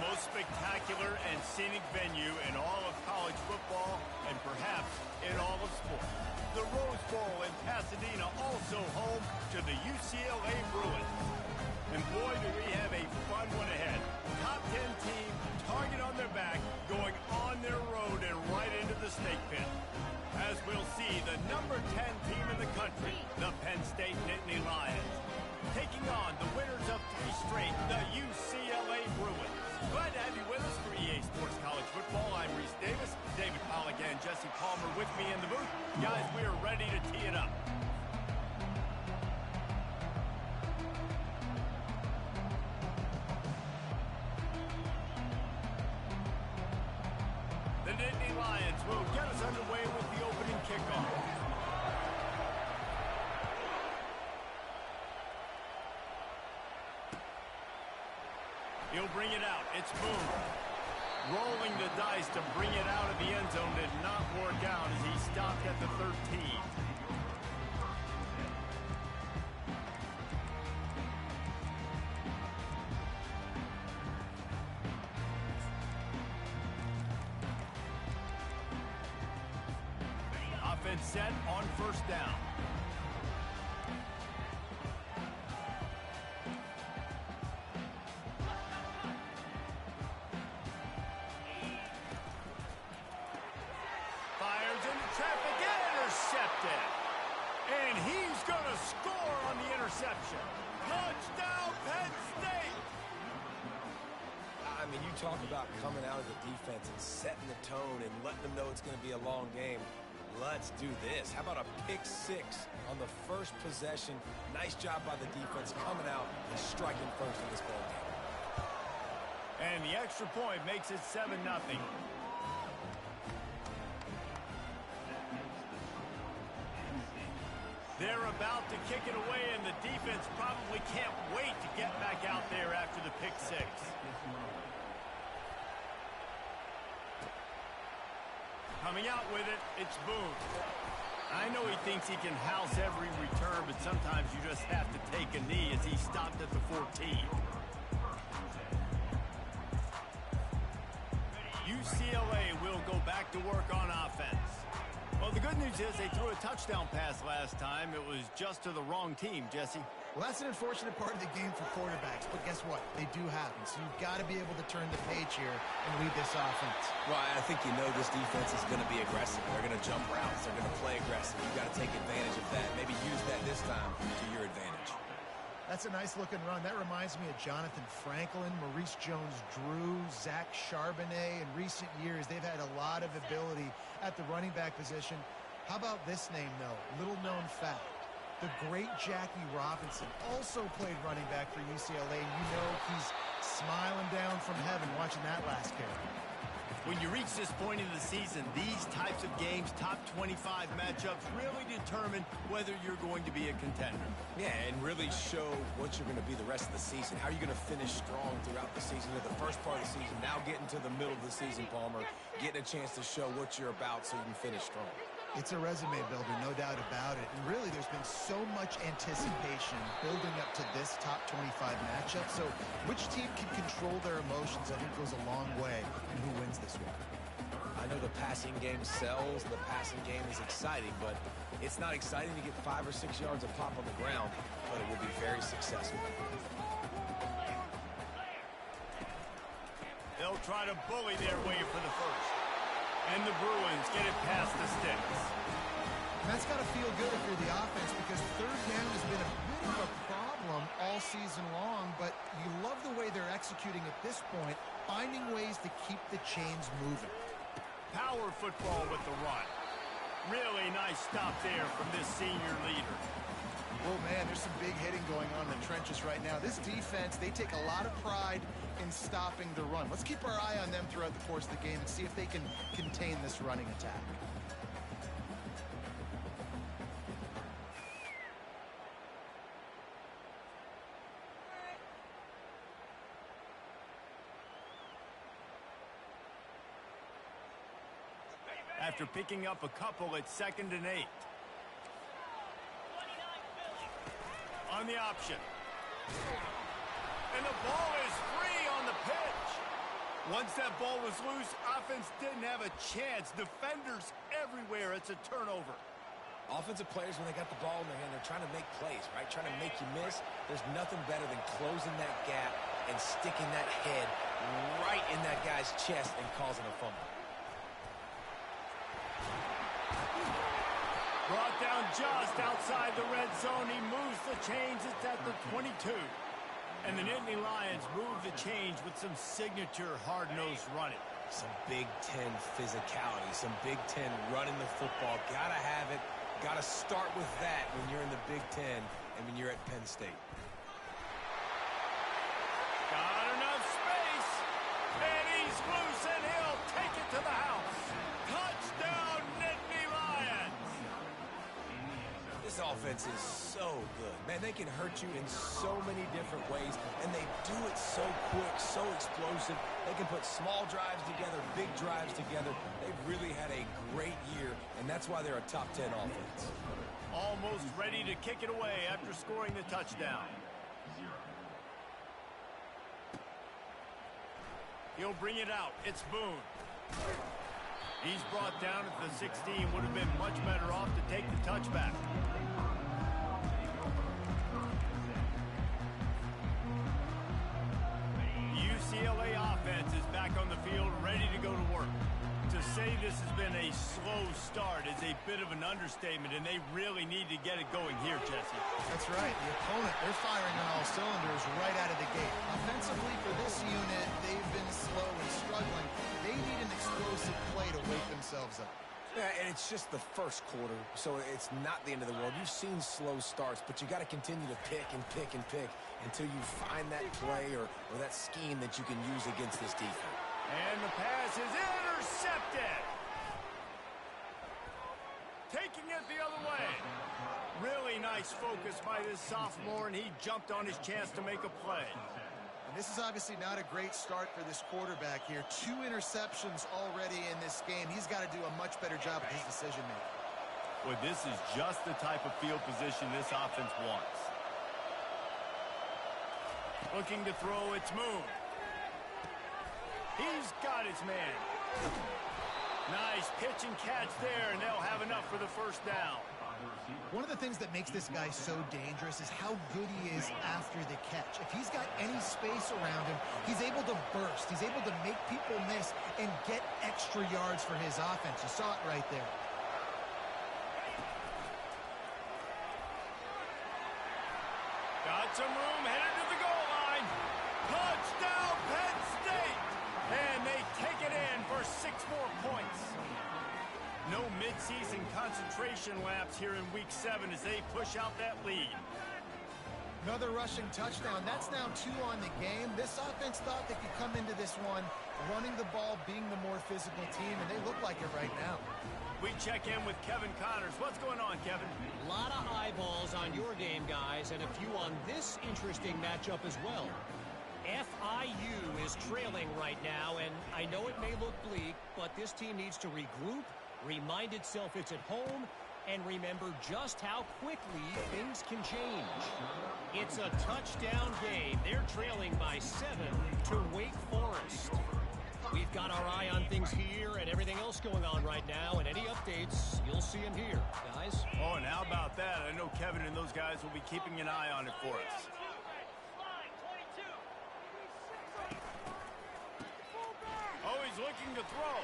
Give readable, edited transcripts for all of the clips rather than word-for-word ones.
most spectacular and scenic venue in all of college football and perhaps in all of sports. The Rose Bowl in Pasadena, also home to the UCLA Bruins. And boy, do we have a fun one ahead. Top 10 team, target on their back, going on their road and right into the snake pit. As we'll see, the number 10 team in the country, the Penn State Nittany Lions, taking on the winners of 3 straight, the UCLA Bruins. Glad to have you with us for EA Sports College Football. I'm Reese Davis, David Pollack and Jesse Palmer with me in the booth. Guys, we are ready to tee it up. The Nittany Lions will get us underway with the opening kickoff. He'll bring it out. It's Boone. Rolling the dice to bring it out of the end zone did not work out as he stopped at the 13. Offense set on first down. Traffic intercepted. And he's going to score on the interception. Touchdown, Penn State. I mean, you talk about coming out of the defense and setting the tone and letting them know it's going to be a long game. Let's do this. How about a pick 6 on the first possession? Nice job by the defense coming out and striking first in this ball game. And the extra point makes it 7-0. They're about to kick it away, and the defense probably can't wait to get back out there after the pick 6. Coming out with it, it's Boone. I know he thinks he can house every return, but sometimes you just have to take a knee as he stopped at the 14. UCLA will go back to work on offense. Well, the good news is they threw a touchdown pass last time. It was just to the wrong team, Jesse. Well, that's an unfortunate part of the game for quarterbacks, but guess what? They do happen, so you've got to be able to turn the page here and lead this offense. Well, I think you know this defense is going to be aggressive. They're going to jump routes. They're going to play aggressive. You've got to take advantage of that. Maybe use that this time to your advantage. That's a nice-looking run. That reminds me of Jonathan Franklin, Maurice Jones-Drew, Zach Charbonnet. In recent years, they've had a lot of ability at the running back position. How about this name, though? Little-known fact. The great Jackie Robinson also played running back for UCLA, and you know he's smiling down from heaven watching that last carry. When you reach this point in the season, these types of games, top 25 matchups, really determine whether you're going to be a contender. Yeah, and really show what you're going to be the rest of the season. How are you going to finish strong throughout the season, or the first part of the season, now getting to the middle of the season, Palmer, getting a chance to show what you're about so you can finish strong. It's a resume builder, no doubt about it. And really, there's been so much anticipation building up to this top 25 matchup. So which team can control their emotions, I think, goes a long way in who wins this one. I know the passing game sells, the passing game is exciting, but it's not exciting to get 5 or 6 yards of pop on the ground, but it will be very successful. They'll try to bully their way for the first. And the Bruins get it past the sticks. And that's got to feel good if you're the offense, because third down has been a bit of a problem all season long, but you love the way they're executing at this point, finding ways to keep the chains moving. Power football with the run. Really nice stop there from this senior leader. Oh, man, there's some big hitting going on in the trenches right now. This defense, they take a lot of pride in stopping the run. Let's keep our eye on them throughout the course of the game and see if they can contain this running attack. After picking up a couple, it's 2nd and 8. On the option. And the ball is free on the pitch. Once that ball was loose, offense didn't have a chance. Defenders everywhere. It's a turnover. Offensive players, when they got the ball in their hand, they're trying to make plays, right? Trying to make you miss. There's nothing better than closing that gap and sticking that head right in that guy's chest and causing a fumble. Brought down just outside the red zone. He moves the chains. It's at the 22. And the Nittany Lions move the chains with some signature hard-nosed running. Some Big Ten physicality, some Big Ten running the football. Gotta have it. Gotta start with that when you're in the Big Ten and when you're at Penn State. Got enough space. And he's loose, and he'll take it to the house. Touchdown, Nittany Lions. This offense is so good. Man, they can hurt you in so many different ways, and they do it so quick, so explosive. They can put small drives together, big drives together. They've really had a great year, and that's why they're a top 10 offense. Almost ready to kick it away after scoring the touchdown. He'll bring it out. It's Boone. He's brought down at the 16. Would have been much better off to take the touchback. UCLA offense is back on the field, ready to go to work. To say this has been a slow start is a bit of an understatement, and they really need to get it going here, Jesse. That's right. The opponent, they're firing on all cylinders right out of the gate. Offensively, for this unit, they've been slow and struggling. They need an explosive play to wake themselves up. Yeah, and it's just the first quarter, so it's not the end of the world. You've seen slow starts, but you got to continue to pick and pick and pick until you find that play or that scheme that you can use against this defense. And the pass is intercepted. Taking it the other way. Really nice focus by this sophomore, and he jumped on his chance to make a play. This is obviously not a great start for this quarterback here. 2 interceptions already in this game. He's got to do a much better job with his decision-making. Well, this is just the type of field position this offense wants. Looking to throw, it's Moon. He's got his man. Nice pitch and catch there, and they'll have enough for the first down. One of the things that makes this guy so dangerous is how good he is after the catch. If he's got any space around him, he's able to burst. He's able to make people miss and get extra yards for his offense. You saw it right there. Got some room, headed to the goal line. Touchdown, Penn State! And they take it in for 6 more points. No midseason concentration laps here in Week 7 as they push out that lead. Another rushing touchdown. That's now 2 on the game. This offense thought they could come into this one running the ball, being the more physical team, and they look like it right now. We check in with Kevin Connors. What's going on, Kevin? A lot of eyeballs on your game, guys, and a few on this interesting matchup as well. FIU is trailing right now, and I know it may look bleak, but this team needs to regroup, remind itself it's at home, and remember just how quickly things can change. It's a touchdown game. They're trailing by 7 to Wake Forest. We've got our eye on things here and everything else going on right now, and any updates, you'll see them here, guys. Oh, and how about that? I know Kevin and those guys will be keeping an eye on it for us. Oh, he's looking to throw.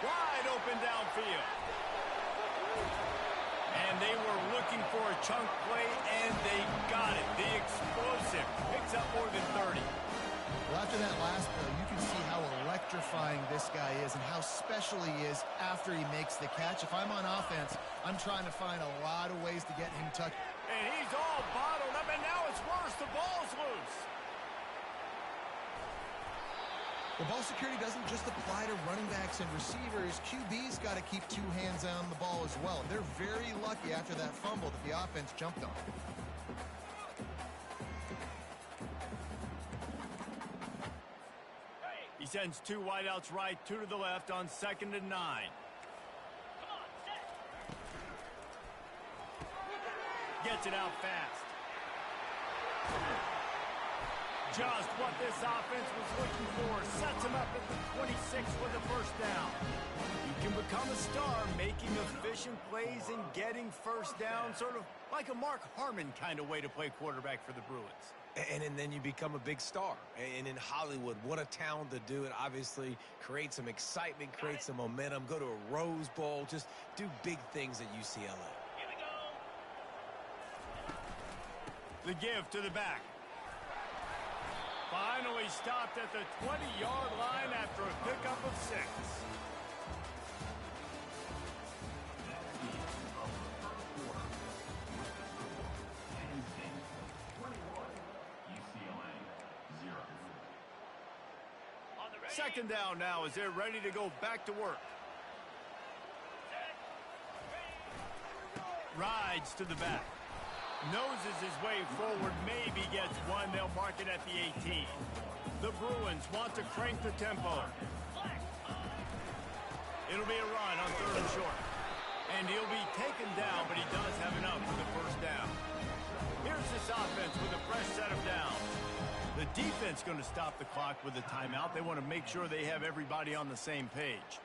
Wide open downfield. And they were looking for a chunk play, and they got it. The explosive picks up more than 30. Well, after that last play, you can see how electrifying this guy is and how special he is after he makes the catch. If I'm on offense, I'm trying to find a lot of ways to get him touched. And he's all bottled up, and now it's worse. The ball's loose. The ball security doesn't just apply to running backs and receivers. QB's got to keep 2 hands on the ball as well. They're very lucky after that fumble that the offense jumped on. He sends 2 wideouts right, 2 to the left on 2nd and 9. Gets it out fast. Just what this offense was looking for. Sets him up at the 26 with a first down. You can become a star making efficient plays and getting first down, sort of like a Mark Harmon kind of way to play quarterback for the Bruins. And then you become a big star. And in Hollywood, what a town to do it. Obviously, create some excitement, create some momentum, go to a Rose Bowl, just do big things at UCLA. The give to the back. Finally stopped at the 20-yard line after a pickup of 6. Second down now as they're ready to go back to work. Rides to the back. Noses his way forward, maybe gets one. They'll mark it at the 18. The Bruins want to crank the tempo. It'll be a run on 3rd and short. And he'll be taken down, but he does have enough for the first down. Here's this offense with a fresh set of downs. The defense going to stop the clock with a timeout. They want to make sure they have everybody on the same page.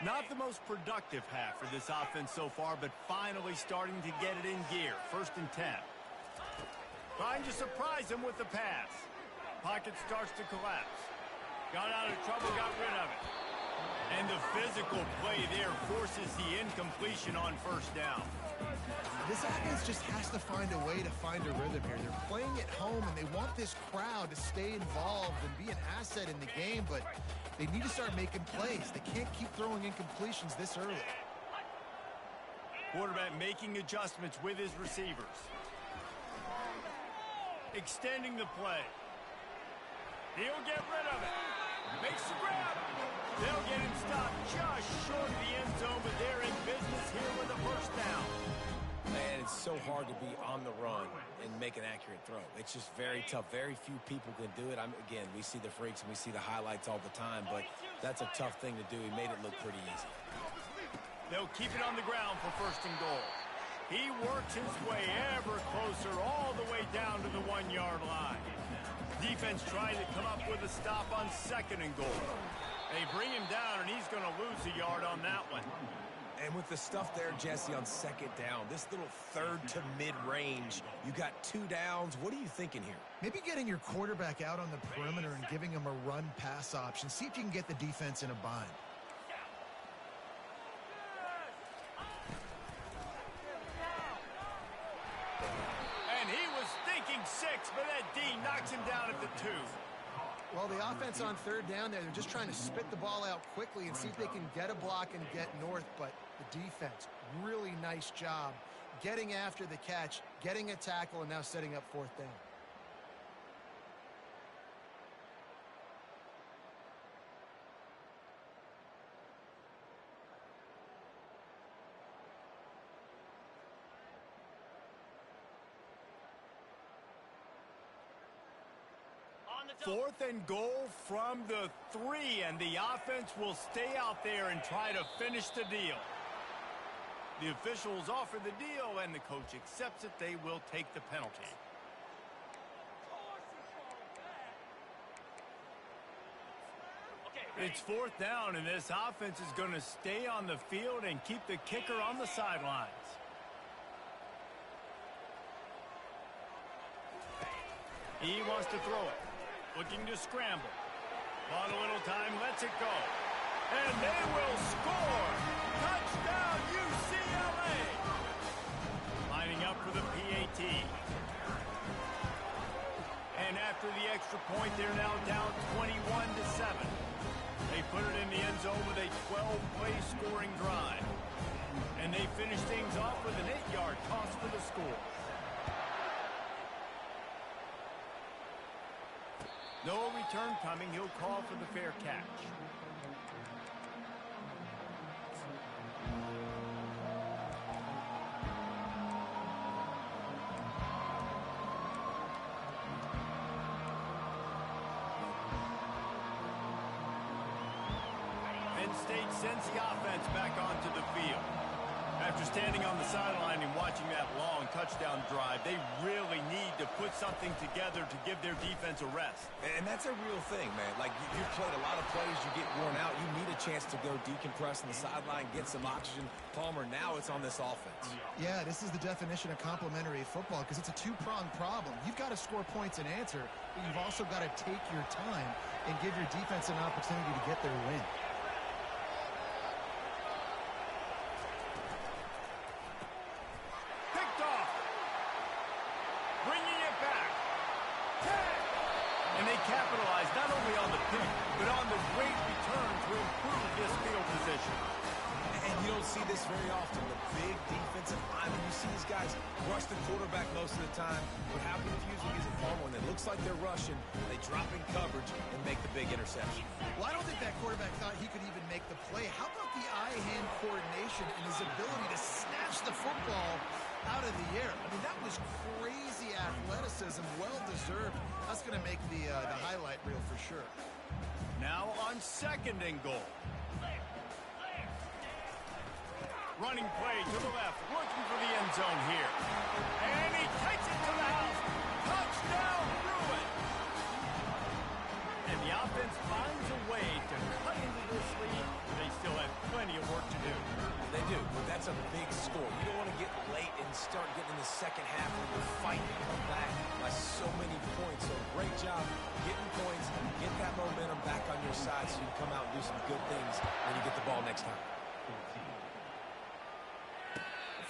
Not the most productive half for this offense so far, but finally starting to get it in gear. 1st and 10. Trying to surprise him with the pass. Pocket starts to collapse. Got out of trouble, got rid of it. And the physical play there forces the incompletion on 1st down. This offense just has to find a way to find a rhythm here. They're playing at home, and they want this crowd to stay involved and be an asset in the game, but they need to start making plays. They can't keep throwing incompletions this early. Quarterback making adjustments with his receivers. Extending the play. He'll get rid of it. Makes the grab. They'll get him stopped just short of the end zone, but they're in business here with a first down. Man, it's so hard to be on the run and make an accurate throw. It's just very tough. Very few people can do it. Again, we see the freaks and we see the highlights all the time, but that's a tough thing to do. He made it look pretty easy. They'll keep it on the ground for 1st and goal. He works his way ever closer all the way down to the 1-yard line. Defense trying to come up with a stop on 2nd and goal. They bring him down, and he's going to lose a yard on that one. And with the stuff there, Jesse, on 2nd down, this little 3rd to mid-range, you got 2 downs. What are you thinking here? Maybe getting your quarterback out on the perimeter and giving him a run-pass option. See if you can get the defense in a bind. And he was thinking 6, but that D knocks him down at the 2. Well, the offense on 3rd down there, they're just trying to spit the ball out quickly and see if they can get a block and get north, but the defense, really nice job getting after the catch, getting a tackle, and now setting up 4th down. Fourth and goal from the 3, and the offense will stay out there and try to finish the deal. The officials offer the deal, and the coach accepts it. They will take the penalty. It's 4th down, and this offense is going to stay on the field and keep the kicker on the sidelines. He wants to throw it. Looking to scramble. Bought a little time, lets it go. And they will score! Touchdown, UCLA! Lining up for the PAT. And after the extra point, they're now down 21-7. They put it in the end zone with a 12-play scoring drive. And they finish things off with an 8-yard toss for the score. No return coming. He'll call for the fair catch. Penn State sends the offense back onto the field. After standing on the sideline and watching that long touchdown drive, they really need to put something together to give their defense a rest. And that's a real thing, man. Like, you've played a lot of plays, you get worn out. You need a chance to go decompress on the sideline, get some oxygen. Palmer, now it's on this offense. Yeah, this is the definition of complementary football because it's a two-pronged problem. You've got to score points and answer, but you've also got to take your time and give your defense an opportunity to get their win. Capitalize not only on the pick, but on the great return to improve this field position. And you don't see this very often, the big defensive linemen. You see these guys rush the quarterback most of the time, but how confusing is it for them when it looks like they're rushing, they drop in coverage and make the big interception? Well, I don't think that quarterback thought he could even make the play. How about the eye-hand coordination and his ability to snatch the football out of the air? I mean, that was crazy athleticism, well-deserved. That's going to make the highlight reel for sure. Now on 2nd and goal. Running play to the left, looking for the end zone here. And he takes it to the house. Touchdown, Bruin! And the offense finds a way to cut into this lead. They still have plenty of work to do. They do, but that's a big score. You don't want to get late and start getting in the second half where you're fighting to come back by so many points. So great job getting points, get that momentum back on your side so you can come out and do some good things when you get the ball next time.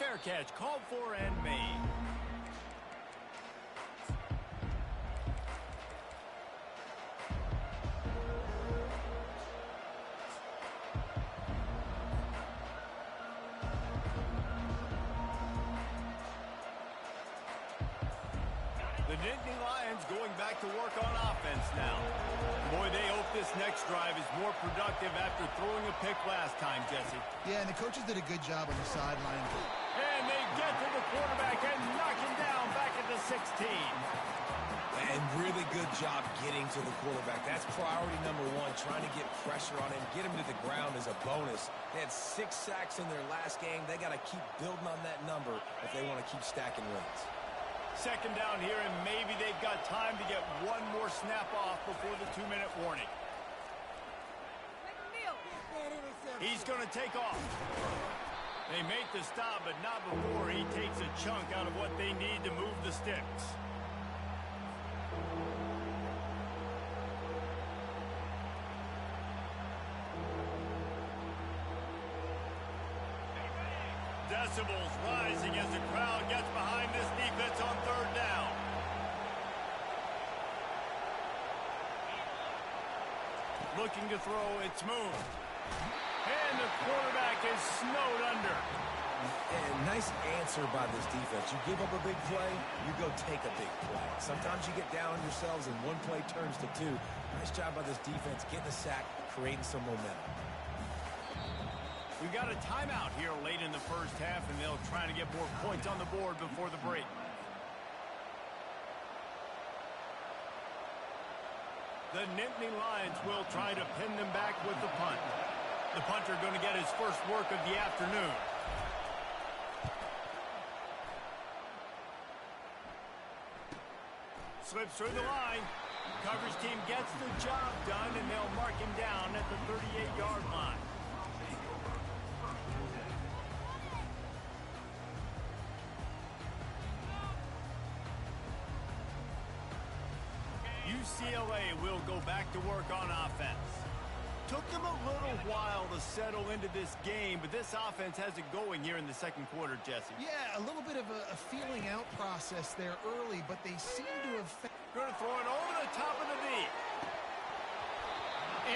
Fair catch, called for and made. The Nittany Lions going back to work on offense now. Boy, they hope this next drive is more productive after throwing a pick last time, Jesse. Yeah, and the coaches did a good job on the sideline. And they get to the quarterback and knock him down back at the 16. And really good job getting to the quarterback. That's priority number one, trying to get pressure on him, get him to the ground as a bonus. They had 6 sacks in their last game. They got to keep building on that number if they want to keep stacking wins. 2nd down here, and maybe they've got time to get one more snap off before the 2-minute warning. He's going to take off. They make the stop, but not before he takes a chunk out of what they need to move the sticks. Decibels rising as the crowd gets behind this defense on 3rd down. Looking to throw, it's moved. And the quarterback is snowed under. And nice answer by this defense. You give up a big play, you go take a big play. Sometimes you get down on yourselves and one play turns to 2. Nice job by this defense getting a sack, creating some momentum. We've got a timeout here late in the 1st half, and they'll try to get more points on the board before the break. The Nittany Lions will try to pin them back with the punt. The punter going to get his first work of the afternoon. Slips through the line. Coverage team gets the job done, and they'll mark him down at the 38-yard line. UCLA will go back to work on offense. Took them a little while to settle into this game, but this offense has it going here in the 2nd quarter, Jesse. Yeah, a little bit of a feeling out process there early, but they seem to have... Going to throw it over the top of the knee.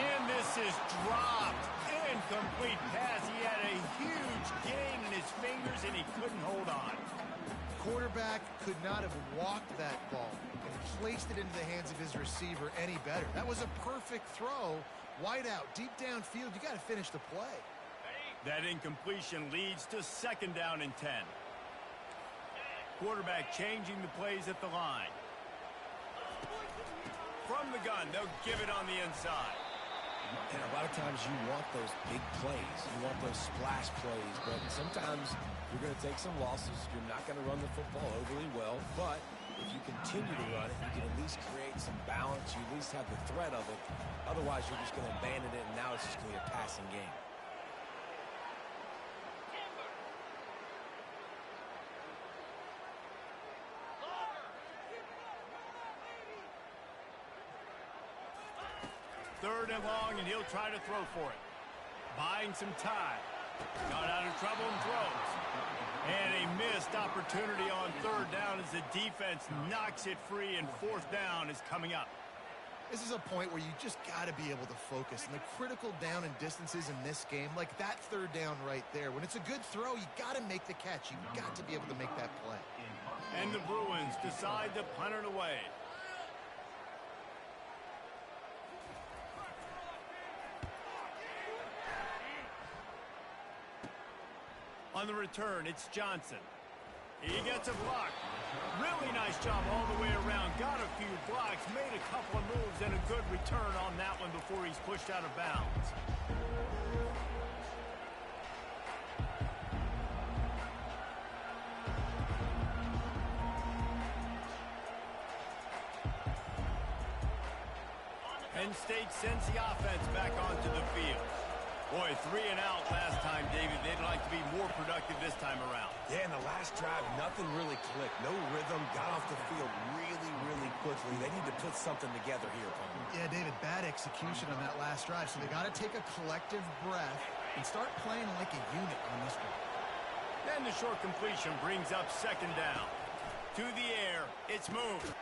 And this is dropped. Incomplete pass. He had a huge gain in his fingers, and he couldn't hold on. Quarterback could not have walked that ball and placed it into the hands of his receiver any better. That was a perfect throw. Wide out, deep downfield. You got to finish the play. That incompletion leads to 2nd down and 10. Quarterback changing the plays at the line. From the gun, they'll give it on the inside. And a lot of times you want those big plays. You want those splash plays. But sometimes you're going to take some losses. You're not going to run the football overly well. But if you continue to run it, you can at least create some balance. You at least have the threat of it. Otherwise, you're just going to abandon it, and now it's just going to be a passing game. Third and long, and he'll try to throw for it. Buying some time. Got out of trouble and throws. And a missed opportunity on third down as the defense knocks it free, and fourth down is coming up. This is a point where you just got to be able to focus. And the critical down and distances in this game, like that third down right there, when it's a good throw, you got to make the catch. You've got to be able to make that play. And the Bruins decide to punt it away. On the return, it's Johnson. He gets a block. Really nice job all the way around. Got a few blocks, made a couple of moves, and a good return on that one before he's pushed out of bounds. Penn State sends the offense back onto the field. Boy, 3 and out last time, David. They'd like to be more productive this time around. Yeah, in the last drive, nothing really clicked. No rhythm, got off the field really quickly. They need to put something together here, Penn. Yeah, David, bad execution on that last drive, so they got to take a collective breath and start playing like a unit on this one. Then the short completion brings up second down. To the air, it's moved.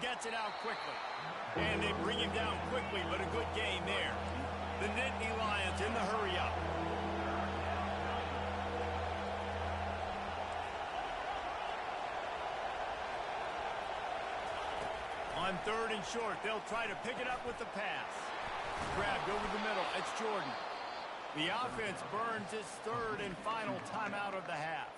Gets it out quickly. And they bring him down quickly, but a good gain there. The Nittany Lions in the hurry-up. On third and short, they'll try to pick it up with the pass. Grabbed over the middle. It's Jordan. The offense burns its third and final timeout of the half.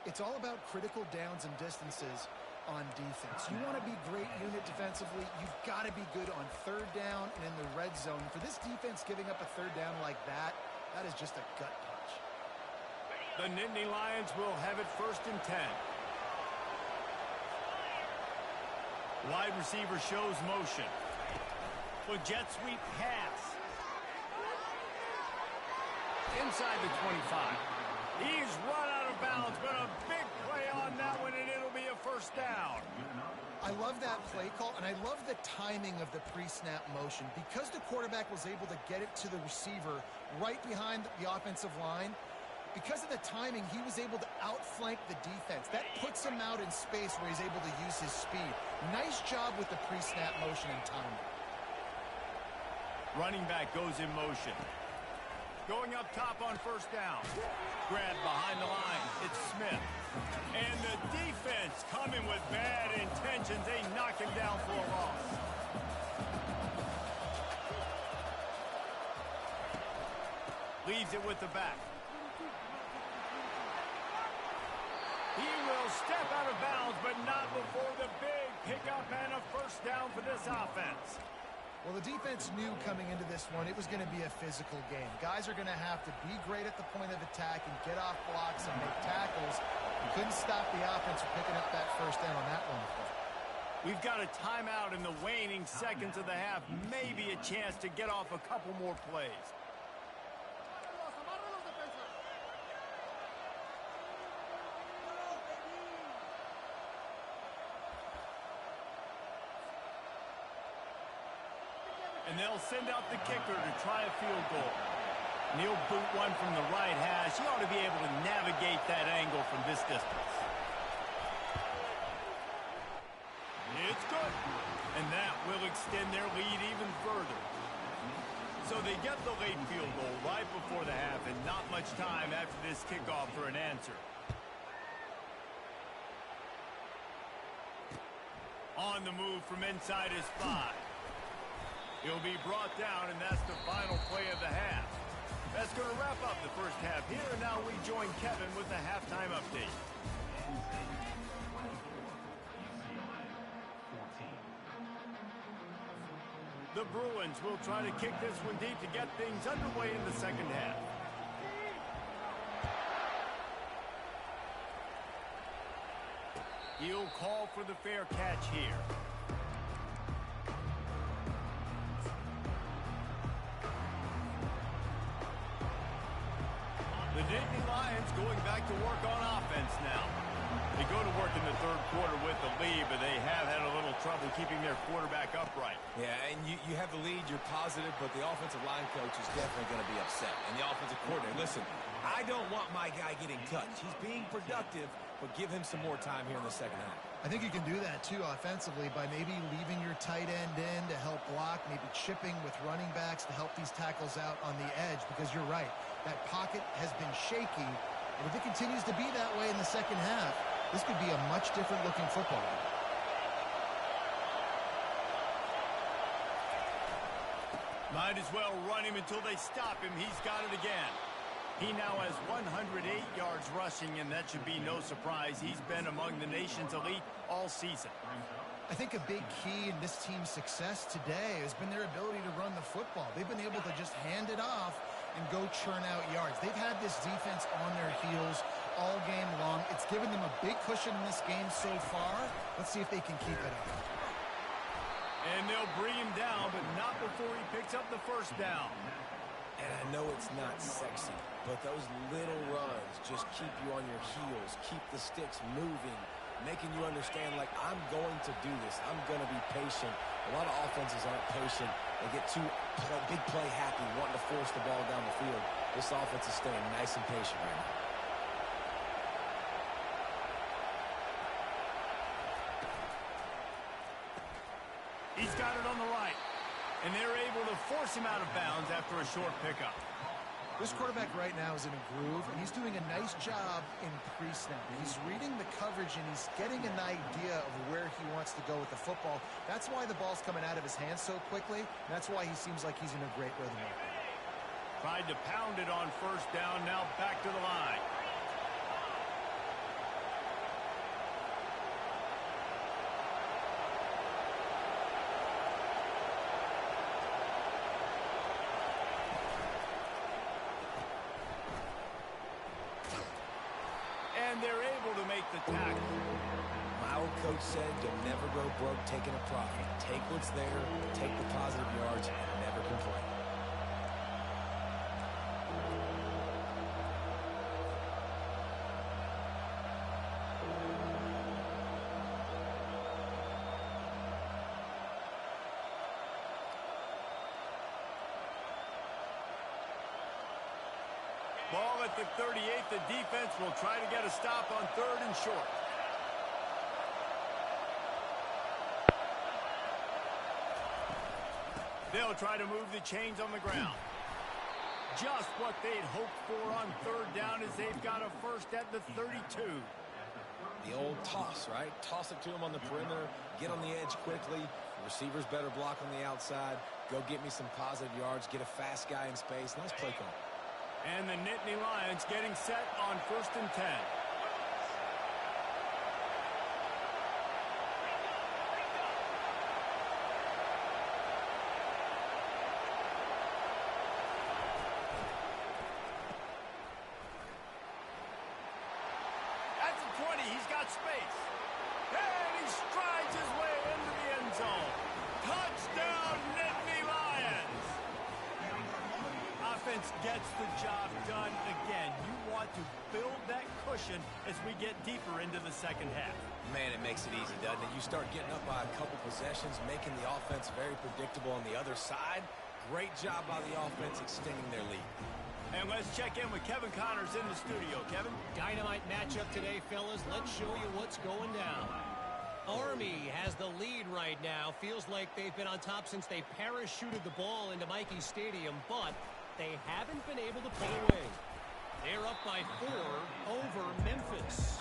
It's all about critical downs and distances on defense. You want to be great unit defensively, you've got to be good on third down and in the red zone. For this defense giving up a third down like that, that is just a gut punch. The Nittany Lions will have it first and 10. Wide receiver shows motion. The jet sweep pass. Inside the 25. He's run out of bounds, but a big play on that one, and it'll be a first down. I love that play call, and I love the timing of the pre-snap motion. Because the quarterback was able to get it to the receiver right behind the offensive line, because of the timing, he was able to outflank the defense. That puts him out in space where he's able to use his speed. Nice job with the pre-snap motion and timing. Running back goes in motion. Going up top on first down. Grabbed behind the line. It's Smith. And the defense coming with bad intentions. They knock him down for a loss. Leaves it with the back. He will step out of bounds, but not before the big pickup and a first down for this offense. Well, the defense knew coming into this one it was going to be a physical game. Guys are going to have to be great at the point of attack and get off blocks and make tackles. You couldn't stop the offense from picking up that first down on that one play. We've got a timeout in the waning seconds of the half. Maybe a chance to get off a couple more plays. And they'll send out the kicker to try a field goal. And he'll boot one from the right hash. He ought to be able to navigate that angle from this distance. It's good. And that will extend their lead even further. So they get the late field goal right before the half, and not much time after this kickoff for an answer. On the move from inside his 5. He'll be brought down, and that's the final play of the half. That's going to wrap up the first half here, and now we join Kevin with the halftime update. The Bruins will try to kick this one deep to get things underway in the second half. He'll call for the fair catch here. The Nittany Lions going back to work on offense now. They go to work in the third quarter with the lead, but they have had a little trouble keeping their quarterback upright. Yeah, and you have the lead, you're positive, but the offensive line coach is definitely going to be upset. And the offensive coordinator, listen, I don't want my guy getting touched. He's being productive, but give him some more time here in the second half. I think you can do that, too, offensively, by maybe leaving your tight end in to help block, maybe chipping with running backs to help these tackles out on the edge, because you're right. That pocket has been shaky, and if it continues to be that way in the second half, this could be a much different-looking football game. Might as well run him until they stop him. He's got it again. He now has 108 yards rushing, and that should be no surprise. He's been among the nation's elite all season. I think a big key in this team's success today has been their ability to run the football. They've been able to just hand it off and go churn out yards. They've had this defense on their heels all game long. It's given them a big cushion in this game so far. Let's see if they can keep it up. And they'll bring him down, but not before he picks up the first down. And I know it's not sexy, but those little runs just keep you on your heels, keep the sticks moving, making you understand, like, I'm going to do this. I'm going to be patient. A lot of offenses aren't patient. They get too big play happy, wanting to force the ball down the field. This offense is staying nice and patient right now. He's got it on the right, and they're able to force him out of bounds after a short pickup. This quarterback right now is in a groove, and he's doing a nice job in pre-snap. He's reading the coverage, and he's getting an idea of where he wants to go with the football. That's why the ball's coming out of his hands so quickly. That's why he seems like he's in a great rhythm. Tried to pound it on first down, now back to the line. And they're able to make the tackle. My old coach said you'll never go broke taking a profit. Take what's there, take the positive yards, and never complain. Ball at the 38. The defense will try to get a stop on third and short. They'll try to move the chains on the ground. Just what they'd hoped for on third down as they've got a first at the 32. The old toss, right? Toss it to him on the perimeter, get on the edge quickly. The receivers better block on the outside. Go get me some positive yards, get a fast guy in space. Nice play call. And the Nittany Lions getting set on 1st and 10. At the 20, he's got space. And he strides his way into the end zone. Touchdown, Nittany Lions! Offense gets the job done again. You want to build that cushion as we get deeper into the second half. Man, it makes it easy, doesn't it? You start getting up by a couple possessions, making the offense very predictable on the other side. Great job by the offense extending their lead. And let's check in with Kevin Connors in the studio. Kevin? Dynamite matchup today, fellas. Let's show you what's going down. Army has the lead right now. Feels like they've been on top since they parachuted the ball into Michie Stadium, but they haven't been able to pull away. They're up by 4 over Memphis.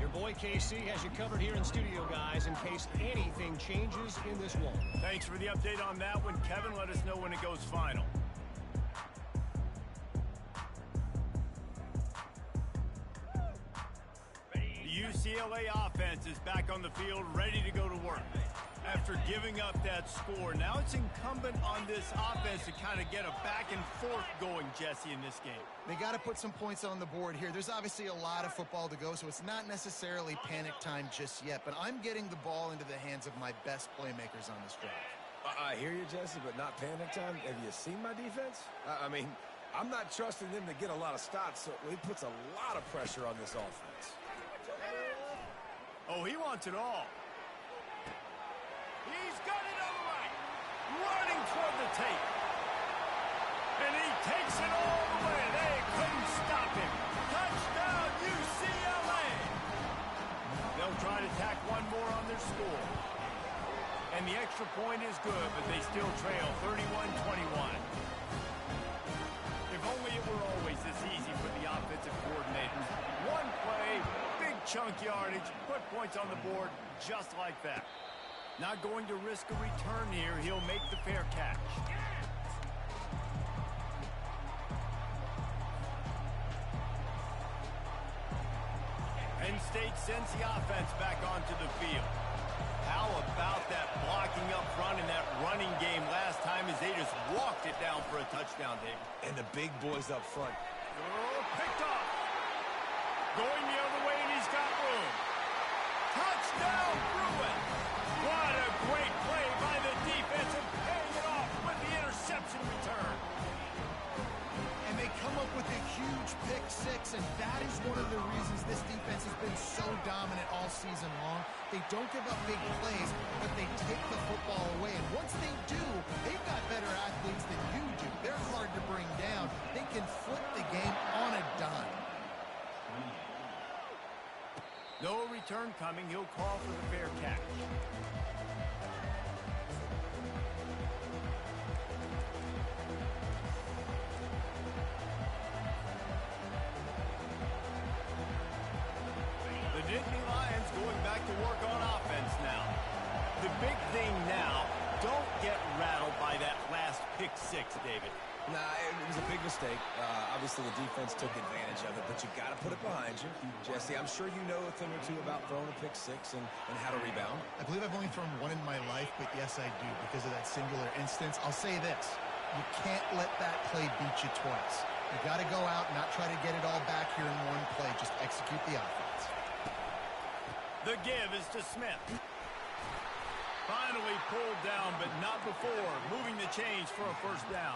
Your boy KC has you covered here in studio, guys, in case anything changes in this one. Thanks for the update on that one, Kevin. Let us know when it goes final. The UCLA offense is back on the field, ready to go to work. After giving up that score, now it's incumbent on this offense to kind of get a back and forth going, Jesse, in this game. They got to put some points on the board here. There's obviously a lot of football to go, so it's not necessarily panic time just yet, but I'm getting the ball into the hands of my best playmakers on this drive. I hear you, Jesse, but not panic time. Have you seen my defense? I mean, I'm not trusting them to get a lot of stops, so it puts a lot of pressure on this offense. Oh, he wants it all. He's got it on the right. Running toward the tape. And he takes it all the way. They couldn't stop him. Touchdown, UCLA. They'll try to tack one more on their score. And the extra point is good, but they still trail 31-21. If only it were always this easy for the offensive coordinators. One play, big chunk yardage, put points on the board just like that. Not going to risk a return here. He'll make the fair catch. Penn State sends the offense back onto the field. How about that blocking up front in that running game last time as they just walked it down for a touchdown, Dave? And the big boys up front. Oh, picked off. Going the other way, and he's got room. Touchdown, Bruins. What a great play by the defense and paying it off with the interception return. And they come up with a huge pick six, and that is one of the reasons this defense has been so dominant all season long. They don't give up big plays, but they take the football away. And once they do, they've got better athletes than you do. They're hard to bring down. They can flip the game on a dime. No return coming. He'll call for the fair catch. The Nittany Lions going back to work on offense now. The big thing now, don't get rattled by that last pick six, David. Nah, it was a big mistake. Obviously, the defense took advantage of it, but you got to put it behind you. Jesse, I'm sure you know a thing or two about throwing a pick six and how to rebound. I believe I've only thrown one in my life, but yes, I do, because of that singular instance. I'll say this. You can't let that play beat you twice. You got to go out and not try to get it all back here in one play. Just execute the offense. The give is to Smith. Finally pulled down, but not before. Moving the chains for a first down.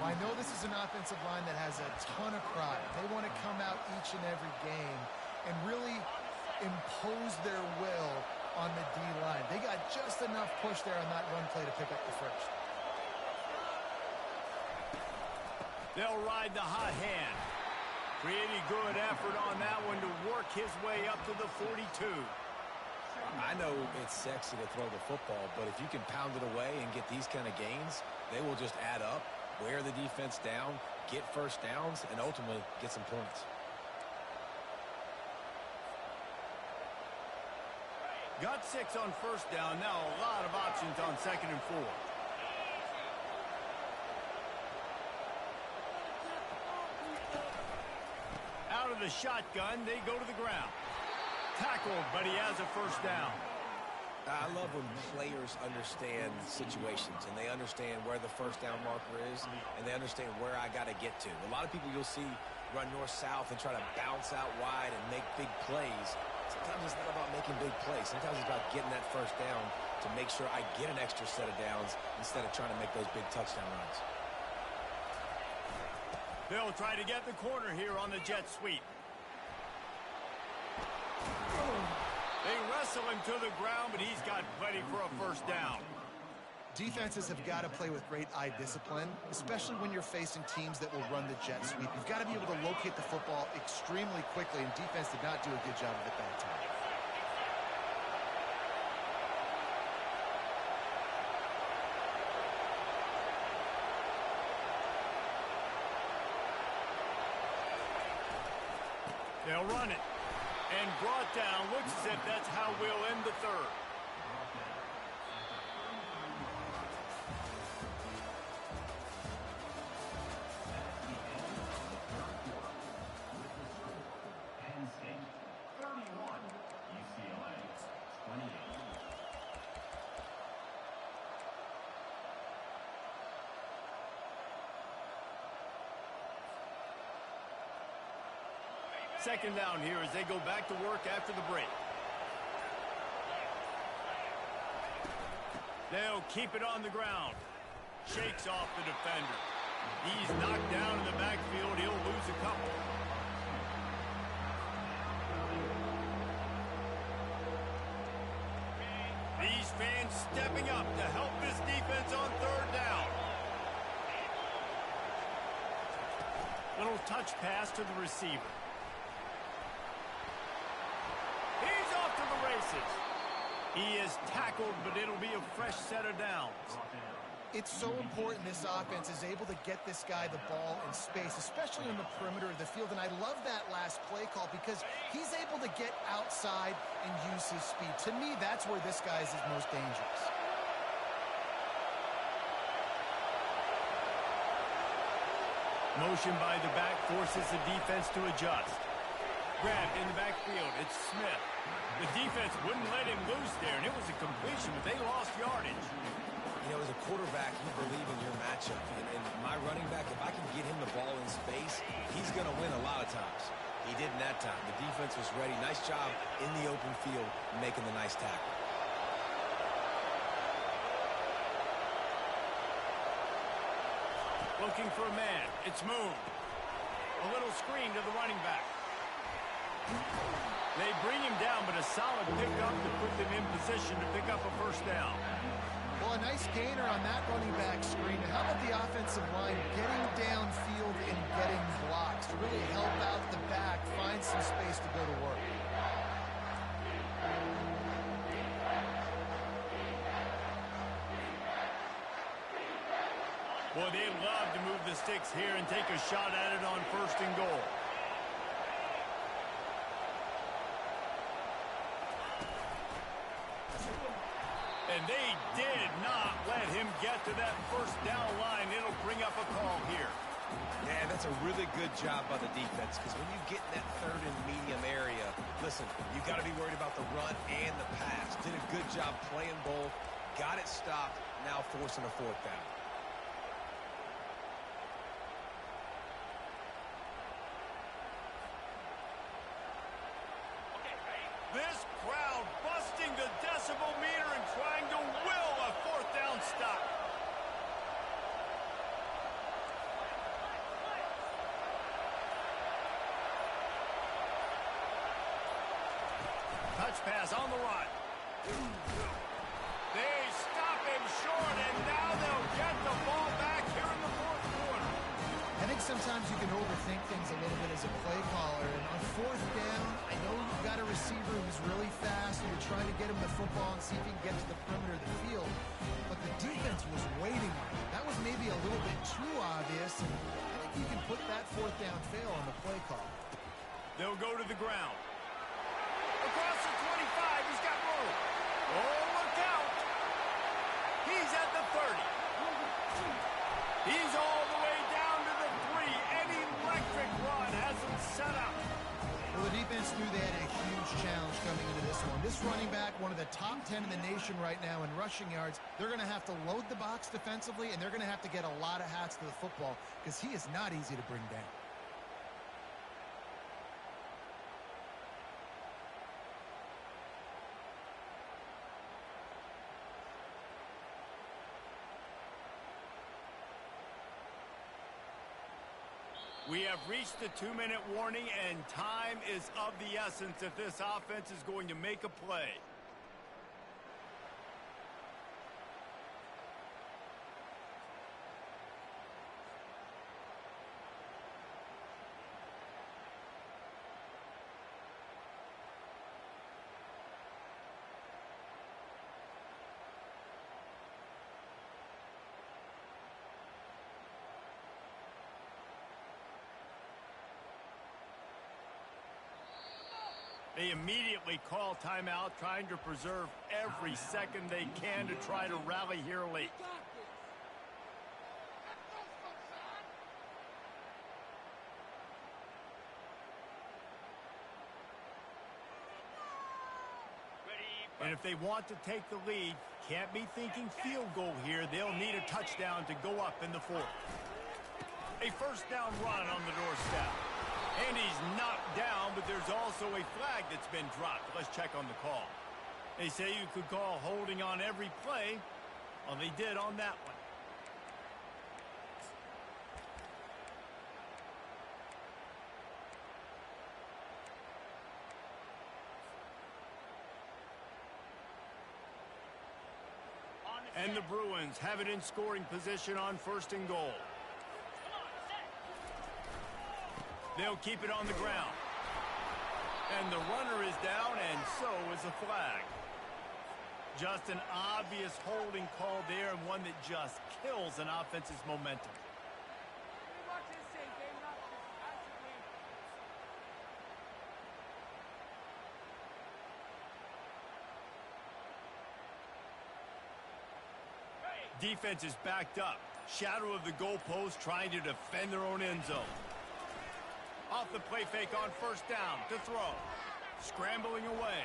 Well, I know this is an offensive line that has a ton of pride. They want to come out each and every game and really impose their will on the D-line. They got just enough push there on that run play to pick up the first. They'll ride the hot hand. Pretty good effort on that one to work his way up to the 42. I know it's sexy to throw the football, but if you can pound it away and get these kind of gains, they will just add up, wear the defense down, get first downs, and ultimately get some points. Got 6 on first down. Now a lot of options on 2nd and 4. Out of the shotgun, they go to the ground. Tackled, but he has a first down. I love when players understand situations and they understand where the first down marker is and they understand where I got to get to. A lot of people you'll see run north-south and try to bounce out wide and make big plays. Sometimes it's not about making big plays. Sometimes it's about getting that first down to make sure I get an extra set of downs instead of trying to make those big touchdown runs. They'll try to get the corner here on the jet sweep. They wrestle him to the ground, but he's got plenty for a first down. Defenses have got to play with great eye discipline, especially when you're facing teams that will run the jet sweep. You've got to be able to locate the football extremely quickly, and defense did not do a good job of it that time. They'll run it. And brought down. Looks as if that's how we'll end the third. Penn State 31, UCLA 28. second down here as they go back to work after the break. They'll keep it on the ground. Shakes off the defender. He's knocked down in the backfield. He'll lose a couple. These fans stepping up to help this defense on third down. Little touch pass to the receiver. He's off to the races. He is tackled, but it'll be a fresh set of downs. It's so important this offense is able to get this guy the ball in space, especially on the perimeter of the field. And I love that last play call because he's able to get outside and use his speed. To me, that's where this guy is his most dangerous. Motion by the back forces the defense to adjust. Grabbed in the backfield. It's Smith. The defense wouldn't let him loose there, and it was a completion, but they lost yardage. You know, as a quarterback, you believe in your matchup. And my running back, if I can get him the ball in space, he's going to win a lot of times. He did in that time. The defense was ready. Nice job in the open field making the nice tackle. Looking for a man. It's moved. A little screen to the running back. They bring him down, but a solid pickup to put them in position to pick up a first down. Well, a nice gainer on that running back screen. How about the offensive line getting downfield and getting blocks to really help out the back, find some space to go to work? Boy, they'd love to move the sticks here and take a shot at it on first and goal. And they did not let him get to that first down line. It'll bring up a call here. Yeah, that's a really good job by the defense because when you get in that third and medium area, listen, you got to be worried about the run and the pass. Did a good job playing both, got it stopped, now forcing a fourth down. This crowd busting the decibel meter and trying to will a fourth down stop. Touch pass on the run. They stop him short, and now they'll get the ball back here in the fourth quarter. I think sometimes you can overthink things a little bit as a play caller. And on fourth down, I know you've got a receiver who's really fast, and you're trying to get him the football and see if he can get to the perimeter of the field. But the defense was waiting on it. That was maybe a little bit too obvious, and I think you can put that fourth down fail on the play call. They'll go to the ground. Across the 25, he's got room. Oh, look out. He's at the 30. He's all the way down to the 3. An electric run has him set up. Well, the defense knew they had a huge challenge coming into this one. This running back, one of the top 10 in the nation right now in rushing yards, they're going to have to load the box defensively, and they're going to have to get a lot of hats to the football because he is not easy to bring down. We have reached the 2-minute warning, and time is of the essence if this offense is going to make a play. They immediately call timeout, trying to preserve every second they can to try to rally here late. And if they want to take the lead, can't be thinking field goal here. They'll need a touchdown to go up in the fourth. A first down run on the doorstep. And he's knocked down, but there's also a flag that's been dropped. Let's check on the call. They say you could call holding on every play. Well, they did on that one. And the Bruins have it in scoring position on 1st and goal. They'll keep it on the ground. And the runner is down, and so is a flag. Just an obvious holding call there, and one that just kills an offense's momentum. Defense is backed up. Shadow of the goalpost trying to defend their own end zone. Off the play fake on 1st down to throw. Scrambling away.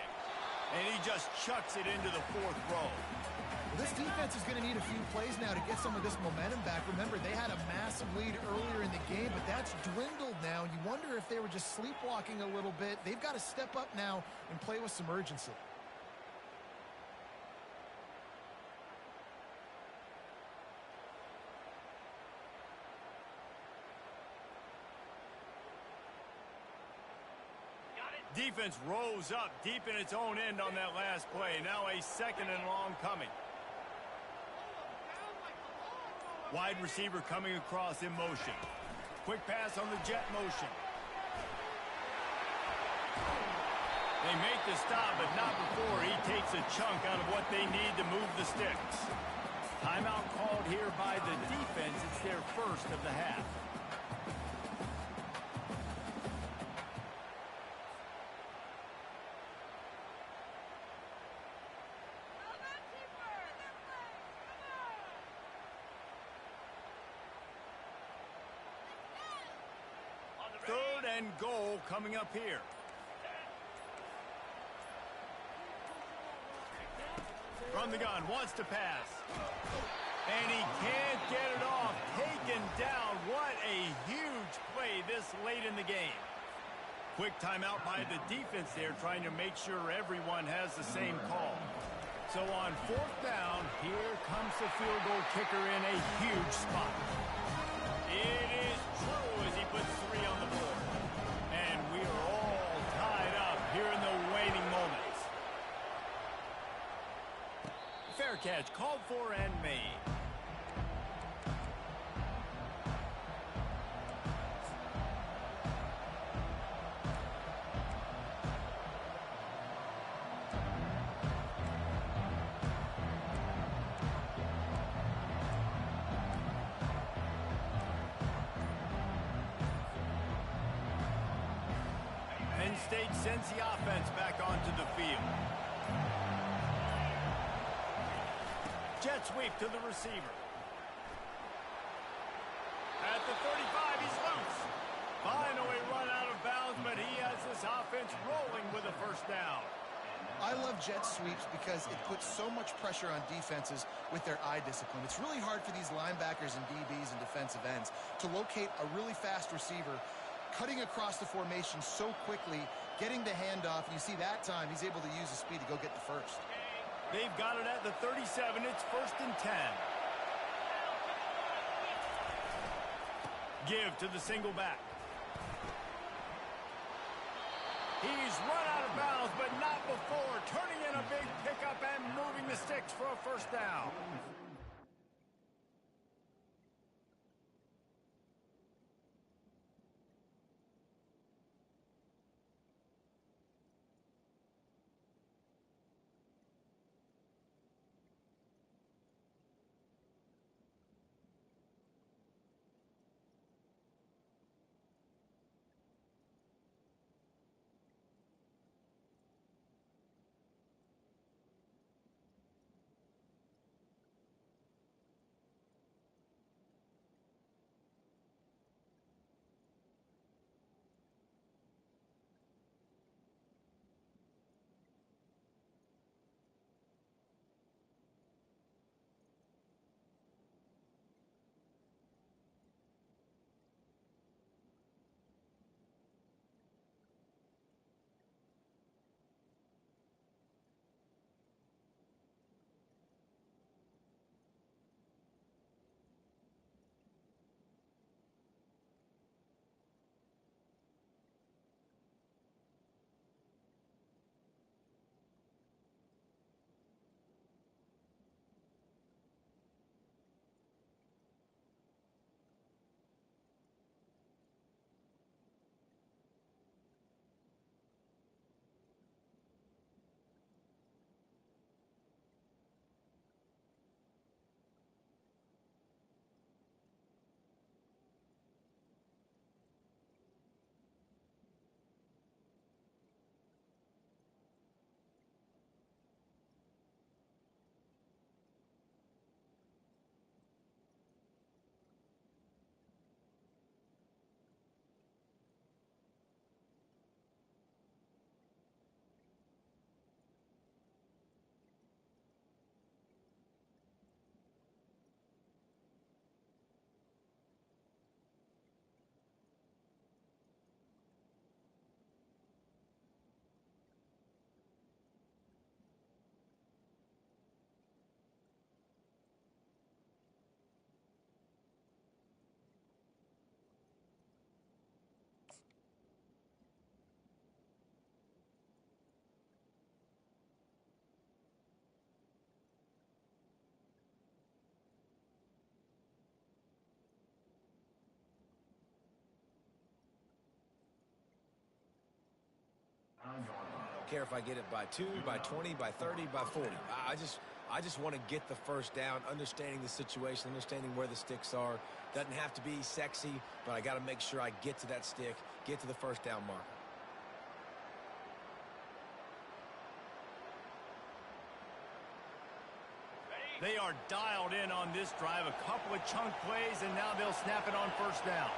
And he just chucks it into the 4th row. Well, this defense is going to need a few plays now to get some of this momentum back. Remember, they had a massive lead earlier in the game, but that's dwindled now. You wonder if they were just sleepwalking a little bit. They've got to step up now and play with some urgency. Defense rose up deep in its own end on that last play. Now a 2nd and long coming. Wide receiver coming across in motion. Quick pass on the jet motion. They make the stop, but not before he takes a chunk out of what they need to move the sticks. Timeout called here by the defense. It's their 1st of the half. And goal coming up here. From the gun, wants to pass. And he can't get it off. Taken down. What a huge play this late in the game. Quick timeout by the defense there, trying to make sure everyone has the same call. So on 4th down, here comes the field goal kicker in a huge spot. It is true as he puts 3 on the board. And we are all tied up here in the waning moments. Fair catch called for and made. Penn State sends the offense back onto the field. Jet sweep to the receiver. At the 35, he's loose. Finally run out of bounds, but he has this offense rolling with a 1st down. I love jet sweeps because it puts so much pressure on defenses with their eye discipline. It's really hard for these linebackers and DBs and defensive ends to locate a really fast receiver cutting across the formation so quickly, getting the handoff. You see that time, he's able to use his speed to go get the 1st. They've got it at the 37. It's 1st and 10. Give to the single back. He's run out of bounds, but not before. Turning in a big pickup and moving the sticks for a 1st down. care if I get it by 2, by 20, by 30, by 40. I just want to get the first down, understanding the situation, understanding where the sticks are. Doesn't have to be sexy, but I got to make sure I get to that stick, get to the first down marker. They are dialed in on this drive. A couple of chunk plays, and now they'll snap it on first down.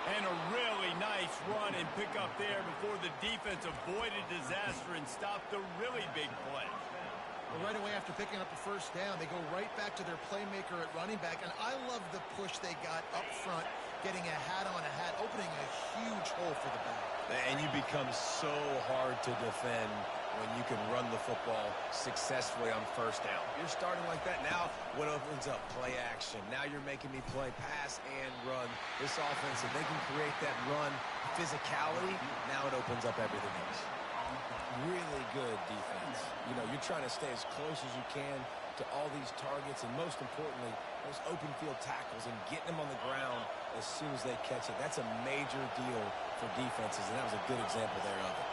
And a really nice run and pick up there before the defense avoided disaster and stopped a really big play. Well, right away after picking up the first down, they go right back to their playmaker at running back. And I love the push they got up front, getting a hat on a hat, opening a huge hole for the back. And you become so hard to defend when you can run the football successfully on first down. You're starting like that. Now what opens up? Play action. Now you're making me play pass and run. This offense, if they can create that run physicality, now it opens up everything else. Really good defense. You know, you're trying to stay as close as you can to all these targets, and most importantly, those open field tackles and getting them on the ground as soon as they catch it. That's a major deal for defenses, and that was a good example there of it.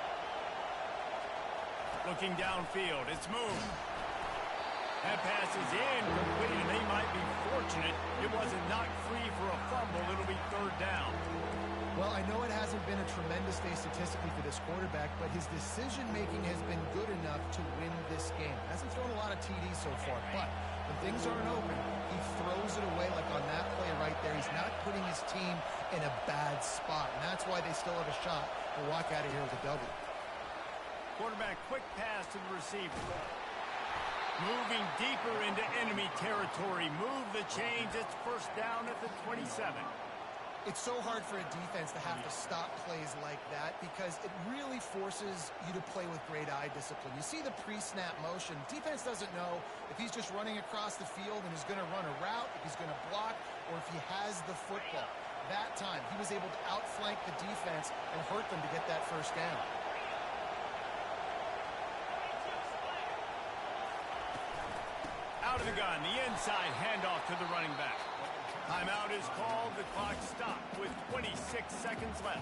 Looking downfield, it's moved. That pass is incomplete, and they might be fortunate it wasn't knocked free for a fumble. It'll be third down. Well, I know it hasn't been a tremendous day statistically for this quarterback, but his decision-making has been good enough to win this game. Hasn't thrown a lot of TDs so far, but when things aren't open, he throws it away like on that play right there. He's not putting his team in a bad spot, and that's why they still have a shot to walk out of here with a W. Quarterback, quick pass to the receiver. Moving deeper into enemy territory. Move the chains. It's first down at the 27. It's so hard for a defense to have to stop plays like that because it really forces you to play with great eye discipline. You see the pre-snap motion. Defense doesn't know if he's just running across the field and is going to run a route, if he's going to block, or if he has the football. That time, he was able to outflank the defense and hurt them to get that first down. Out of the gun, the inside handoff to the running back. Timeout is called. The clock stopped with 26 seconds left.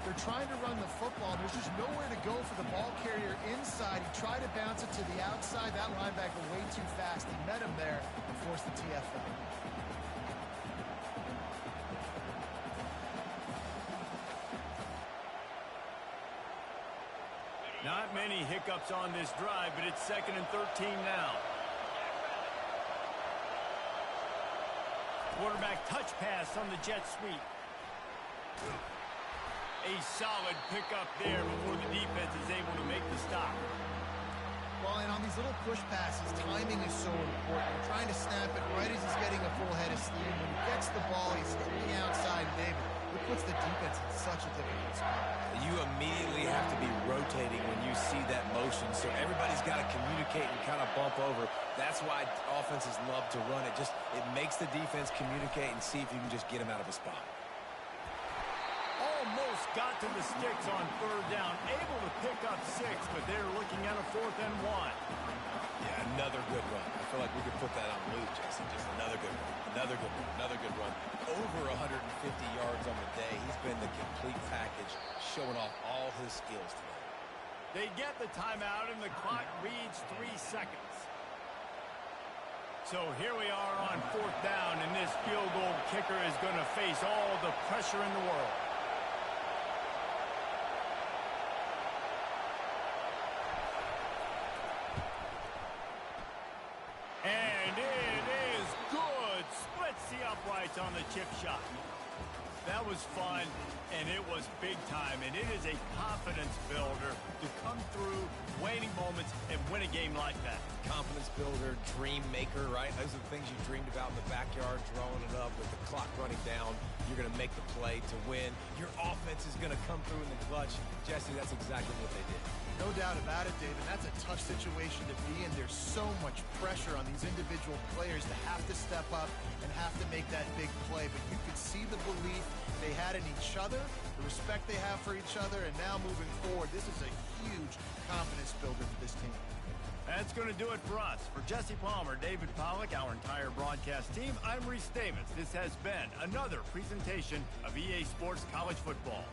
They're trying to run the football. There's just nowhere to go for the ball carrier inside. He tried to bounce it to the outside. That linebacker way too fast. He met him there and forced the TFL. Not many hiccups on this drive, but it's 2nd and 13 now. Quarterback touch pass on the jet sweep. A solid pickup there before the defense is able to make the stop. Well, and on these little push passes, timing is so important. We're trying to snap it right as he's getting a full head of steam. When he gets the ball, he's hitting the outside, David. It puts the defense in such a difficult spot. You immediately have to be rotating when you see that motion, so everybody's got to communicate and kind of bump over. That's why offenses love to run it. It makes the defense communicate and see if you can just get him out of a spot. Almost got to the sticks on third down. Able to pick up 6, but they're looking at a 4th and 1. Yeah, another good run. I feel like we could put that on loop, Jason. Just another good run. Another good run. Another good run. Over 150 yards on the day. He's been the complete package, showing off all his skills today. They get the timeout, and the clock reads 3 seconds. So here we are on 4th down, and this field goal kicker is going to face all the pressure in the world. And it is good. Splits the uprights on the chip shot. That was fun, and it was big time, and it is a confidence builder to come through waning moments and win a game like that. Confidence builder, dream maker, right? Those are the things you dreamed about in the backyard, drawing it up with the clock running down. You're going to make the play to win. Your offense is going to come through in the clutch. Jesse, that's exactly what they did. No doubt about it, David. That's a tough situation to be in. There's so much pressure on these individual players to have to step up and have to make that big play. But you could see the belief they had in each other, the respect they have for each other, and now moving forward, this is a huge confidence builder for this team. That's going to do it for us. For Jesse Palmer, David Pollack, our entire broadcast team, I'm Reese Davis. This has been another presentation of EA Sports College Football.